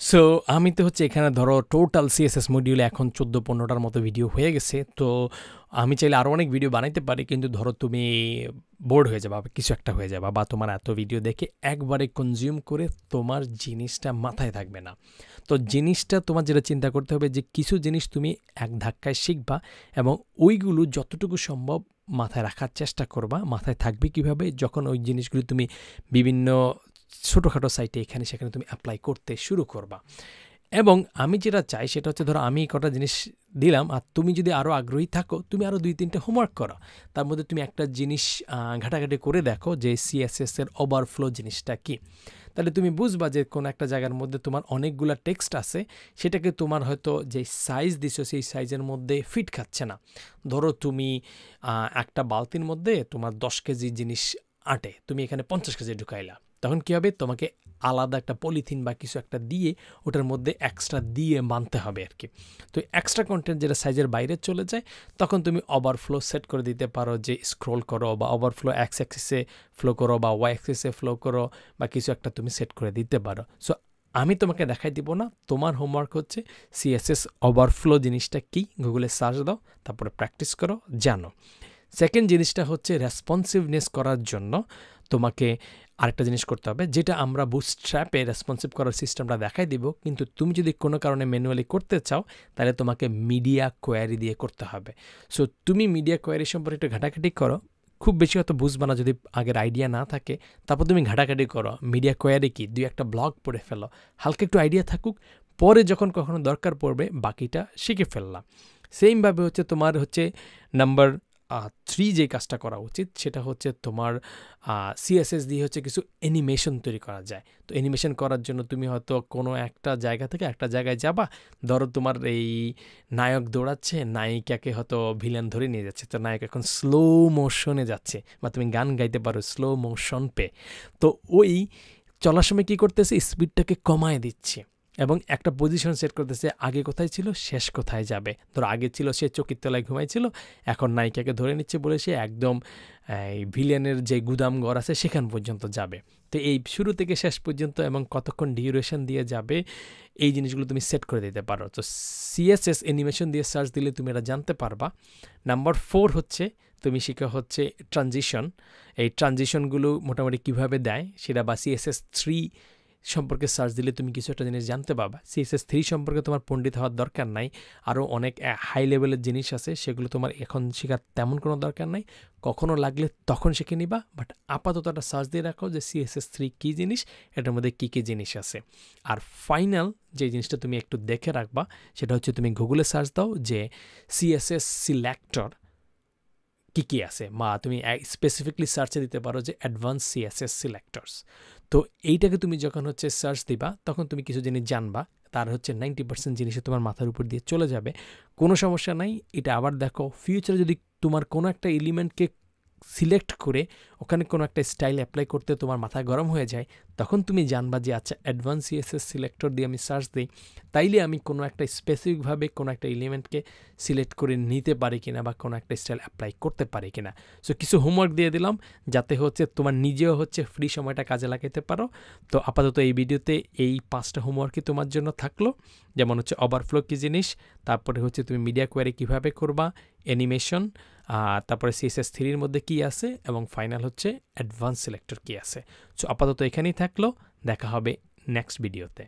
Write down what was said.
So আমি তো হচ্ছে এখানে ধরো টোটাল সিএসএস মডিউলে এখন 14-15টার মতো ভিডিও হয়ে গেছে। তো আমি চাইলে আরও অনেক ভিডিও বানাইতে পারি, কিন্তু ধরো তুমি বোর্ড হয়ে যাবা, কিছু একটা হয়ে যাবা, বা তোমার এত ভিডিও দেখে একবারে কনজিউম করে তোমার জিনিসটা মাথায় থাকবে না। তো জিনিসটা তোমার যেটা চিন্তা করতে হবে যে কিছু জিনিস তুমি এক ধাক্কায় শিখবা এবং ওইগুলো যতটুকু সম্ভব মাথায় রাখার চেষ্টা করবা। মাথায় থাকবে কিভাবে, যখন ওই জিনিসগুলো তুমি বিভিন্ন ছোটোখাটো সাইটে এখানে সেখানে তুমি অ্যাপ্লাই করতে শুরু করবা। এবং আমি যেটা চাই সেটা হচ্ছে, ধরো আমি কটা জিনিস দিলাম, আর তুমি যদি আরও আগ্রহী থাকো তুমি আরও 2-3টে হোমওয়ার্ক করো। তার মধ্যে তুমি একটা জিনিস ঘাটাঘাটি করে দেখো যে সিএসএস এর ওভারফ্লো জিনিসটা কি। তাহলে তুমি বুঝবা যে কোনো একটা জায়গার মধ্যে তোমার অনেকগুলা টেক্সট আছে, সেটাকে তোমার হয়তো যে সাইজ দিছো সেই সাইজের মধ্যে ফিট খাচ্ছে না। ধরো তুমি একটা বালতির মধ্যে তোমার 10 কেজি জিনিস আটে, তুমি এখানে 50 কেজি ঢুকাইলা, তখন কী হবে, তোমাকে আলাদা একটা পলিথিন বা কিছু একটা দিয়ে ওটার মধ্যে এক্সট্রা দিয়ে মানতে হবে আর কি। তো এক্সট্রা কন্টেন্ট যেটা সাইজের বাইরে চলে যায়, তখন তুমি ওভারফ্লো সেট করে দিতে পারো, যে স্ক্রোল করো বা ওভারফ্লো এক্স অ্যাক্সিসে ফ্লো করো বা ওয়াই অ্যাক্সিসে ফ্লো করো, বা কিছু একটা তুমি সেট করে দিতে পারো। সো আমি তোমাকে দেখাই দিব না, তোমার হোমওয়ার্ক হচ্ছে সিএসএস ওভারফ্লো জিনিসটা কি, গুগলে সার্চ দাও, তারপরে প্র্যাকটিস করো, জানো। সেকেন্ড জিনিসটা হচ্ছে রেসপন্সিভনেস করার জন্য তোমাকে আরেকটা জিনিস করতে হবে, যেটা আমরা বুটস্ট্র্যাপে রেসপন্সিভ করার সিস্টেমটা দেখাই দিব, কিন্তু তুমি যদি কোনো কারণে ম্যানুয়ালি করতে চাও তাহলে তোমাকে মিডিয়া কোয়ারি দিয়ে করতে হবে। সো তুমি মিডিয়া কোয়ারি সম্পর্কে একটু ঘাটাঘাটি করো, খুব বেশি হয়তো বুঝবা না যদি আগের আইডিয়া না থাকে। তারপর তুমি ঘাটাঘাটি করো মিডিয়া কোয়ারি কি, 2-একটা ব্লগ পড়ে ফেলো, হালকা একটু আইডিয়া থাকুক, পরে যখন কখনো দরকার পড়বে বাকিটা শিখে ফেললাম। সেমভাবে হচ্ছে তোমার হচ্ছে নাম্বার 3 যে কাজটা করা উচিত সেটা হচ্ছে তোমার সিএসএস দিয়ে হচ্ছে কিছু অ্যানিমেশন তৈরি করা যায়। তো অ্যানিমেশন করার জন্য তুমি হয়তো কোনো একটা জায়গা থেকে একটা জায়গায় যাবা, ধরো তোমার এই নায়ক দৌড়াচ্ছে, নায়িকাকে হয়তো ভিলেন ধরে নিয়ে যাচ্ছে, তো নায়ক এখন স্লো মোশনে যাচ্ছে, বা তুমি গান গাইতে পারো স্লো মোশন পে। তো ওই চলার সময় কী করতেছে, স্পিডটাকে কমায় দিচ্ছে এবং একটা পজিশন সেট করতেছে, আগে কোথায় ছিল শেষ কোথায় যাবে। ধরো আগে ছিল সে চকির তলায় ঘুমাইছিল, এখন নায়িকাকে ধরে নিচ্ছে বলে সে একদম এই ভিলেনের যে গুদাম ঘর আছে সেখান পর্যন্ত যাবে। তো এই শুরু থেকে শেষ পর্যন্ত এবং কতক্ষণ ডিউরেশন দিয়ে যাবে, এই জিনিসগুলো তুমি সেট করে দিতে পারো। তো সিএসএস অ্যানিমেশন দিয়ে সার্চ দিলে তুমি এটা জানতে পারবা। নাম্বার 4 হচ্ছে তুমি শিখা হচ্ছে ট্রানজিশন। এই ট্রানজিশনগুলো মোটামুটি কীভাবে দেয় সেটা, বা সিএসএস 3 সম্পর্কে সার্চ দিলে তুমি কিছু একটা জিনিস জানতে পারবা। সিএসএস 3 সম্পর্কে তোমার পণ্ডিত হওয়ার দরকার নাই, আরও অনেক হাই লেভেলের জিনিস আছে, সেগুলো তোমার এখন শেখার তেমন কোনো দরকার নাই, কখনো লাগলে তখন শিখে নিবা। বাট আপাতত একটা সার্চ দিয়ে রাখো যে সিএসএস 3 কী জিনিস, এটার মধ্যে কী কী জিনিস আছে। আর ফাইনাল যে জিনিসটা তুমি একটু দেখে রাখবা সেটা হচ্ছে তুমি গুগলে সার্চ দাও যে সিএসএস সিলেক্টর কী কী আছে, বা তুমি স্পেসিফিকলি সার্চে দিতে পারো যে অ্যাডভান্স সিএসএস সিলেক্টরস। তো এইটাকে তুমি যখন হচ্ছে সার্চ দিবা তখন তুমি কিছু জিনিস জানবা, তার হচ্ছে 90% জিনিসে তোমার মাথার উপর দিয়ে চলে যাবে, কোনো সমস্যা নাই। এটা আবার দেখো, ফিউচারে যদি তোমার কোনো একটা এলিমেন্টকে সিলেক্ট করে ওখানে কোনো একটা স্টাইল অ্যাপ্লাই করতে তোমার মাথা গরম হয়ে যায়, তখন তুমি জানবা যে আচ্ছা অ্যাডভান্স সিএসএস সিলেক্টর দিয়ে আমি সার্চ দিই, তাইলে আমি কোনো একটা স্পেসিফিকভাবে কোনো একটা এলিমেন্টকে সিলেক্ট করে নিতে পারি কিনা, বা কোনো একটা স্টাইল অ্যাপ্লাই করতে পারি কিনা। সো কিছু হোমওয়ার্ক দিয়ে দিলাম যাতে হচ্ছে তোমার নিজেও হচ্ছে ফ্রি সময়টা কাজে লাগাইতে পারো। তো আপাতত এই ভিডিওতে এই 5টা হোমওয়ার্কই তোমার জন্য থাকলো, যেমন হচ্ছে ওভারফ্লো কী জিনিস, তারপরে হচ্ছে তুমি মিডিয়া কোয়ারি কীভাবে করবা, অ্যানিমেশন, তারপরে সিএসএস 3-এর মধ্যে কী আছে, এবং ফাইনাল হচ্ছে অ্যাডভান্স সিলেক্টর কী আছে। সো আপাতত এখানেই থাকলো, দেখা হবে নেক্সট ভিডিওতে।